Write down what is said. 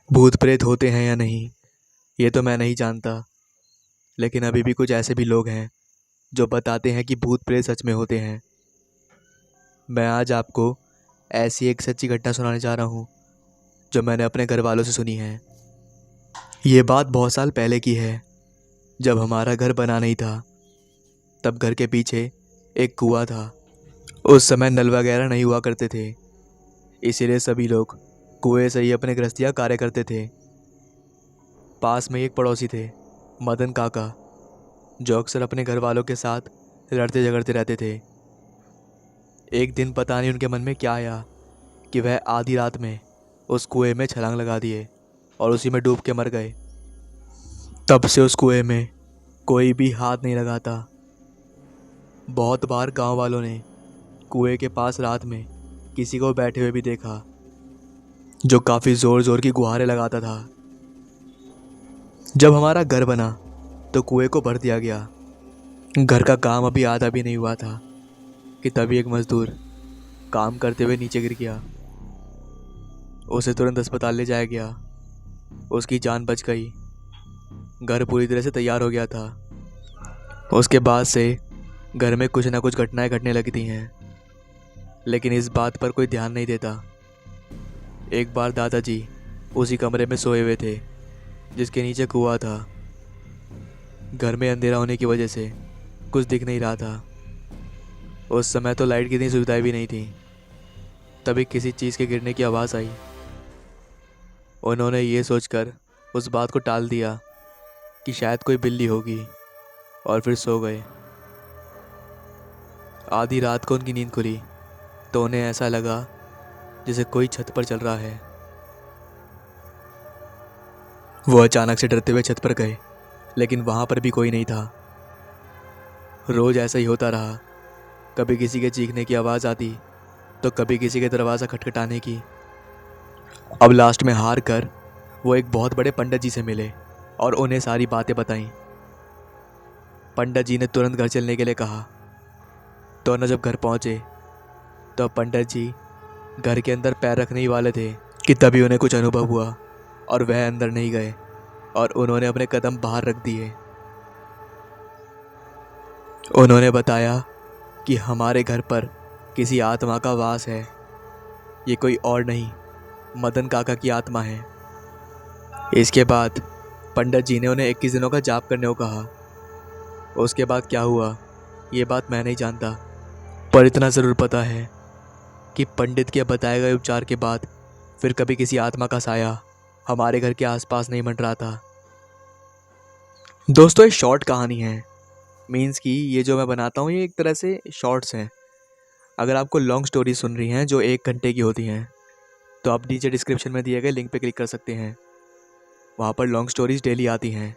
भूत प्रेत होते हैं या नहीं ये तो मैं नहीं जानता, लेकिन अभी भी कुछ ऐसे भी लोग हैं जो बताते हैं कि भूत प्रेत सच में होते हैं। मैं आज आपको ऐसी एक सच्ची घटना सुनाने जा रहा हूँ जो मैंने अपने घर वालों से सुनी है। ये बात बहुत साल पहले की है, जब हमारा घर बना नहीं था। तब घर के पीछे एक कुआं था। उस समय नल वगैरह नहीं हुआ करते थे, इसीलिए सभी लोग कुएं से ही अपने गृहस्थी कार्य करते थे। पास में एक पड़ोसी थे, मदन काका, जो अक्सर अपने घर वालों के साथ लड़ते झगड़ते रहते थे। एक दिन पता नहीं उनके मन में क्या आया कि वह आधी रात में उस कुएं में छलांग लगा दिए और उसी में डूब के मर गए। तब से उस कुएं में कोई भी हाथ नहीं लगाता। बहुत बार गांव वालों ने कुएं के पास रात में किसी को बैठे हुए भी देखा, जो काफ़ी ज़ोर ज़ोर की गुहारें लगाता था। जब हमारा घर बना तो कुएं को भर दिया गया। घर का काम अभी आधा भी नहीं हुआ था कि तभी एक मजदूर काम करते हुए नीचे गिर गया। उसे तुरंत अस्पताल ले जाया गया। उसकी जान बच गई। घर पूरी तरह से तैयार हो गया था। उसके बाद से घर में कुछ ना कुछ घटनाएं घटने लगती हैं, लेकिन इस बात पर कोई ध्यान नहीं देता। एक बार दादाजी उसी कमरे में सोए हुए थे जिसके नीचे कुआं था। घर में अंधेरा होने की वजह से कुछ दिख नहीं रहा था। उस समय तो लाइट की इतनी सुविधाएं भी नहीं थी। तभी किसी चीज़ के गिरने की आवाज़ आई। उन्होंने ये सोचकर उस बात को टाल दिया कि शायद कोई बिल्ली होगी, और फिर सो गए। आधी रात को उनकी नींद खुली तो उन्हें ऐसा लगा जैसे कोई छत पर चल रहा है। वो अचानक से डरते हुए छत पर गए, लेकिन वहाँ पर भी कोई नहीं था। रोज़ ऐसा ही होता रहा। कभी किसी के चीखने की आवाज़ आती तो कभी किसी के दरवाज़ा खटखटाने की। अब लास्ट में हार कर वो एक बहुत बड़े पंडित जी से मिले और उन्हें सारी बातें बताईं। पंडित जी ने तुरंत घर चलने के लिए कहा। दोनों जब घर पहुंचे तो पंडित जी घर के अंदर पैर रखने ही वाले थे कि तभी उन्हें कुछ अनुभव हुआ और वह अंदर नहीं गए और उन्होंने अपने कदम बाहर रख दिए। उन्होंने बताया कि हमारे घर पर किसी आत्मा का वास है। ये कोई और नहीं, मदन काका की आत्मा है। इसके बाद पंडित जी ने उन्हें 21 दिनों का जाप करने को कहा। उसके बाद क्या हुआ ये बात मैं नहीं जानता, पर इतना ज़रूर पता है कि पंडित के बताए गए उपचार के बाद फिर कभी किसी आत्मा का साया हमारे घर के आसपास नहीं मंडरा था। दोस्तों, ये शॉर्ट कहानी है। मीन्स कि ये जो मैं बनाता हूँ ये एक तरह से शॉर्ट्स हैं। अगर आपको लॉन्ग स्टोरी सुन रही हैं जो 1 घंटे की होती हैं तो आप नीचे डिस्क्रिप्शन में दिए गए लिंक पे क्लिक कर सकते हैं। वहाँ पर लॉन्ग स्टोरीज डेली आती हैं।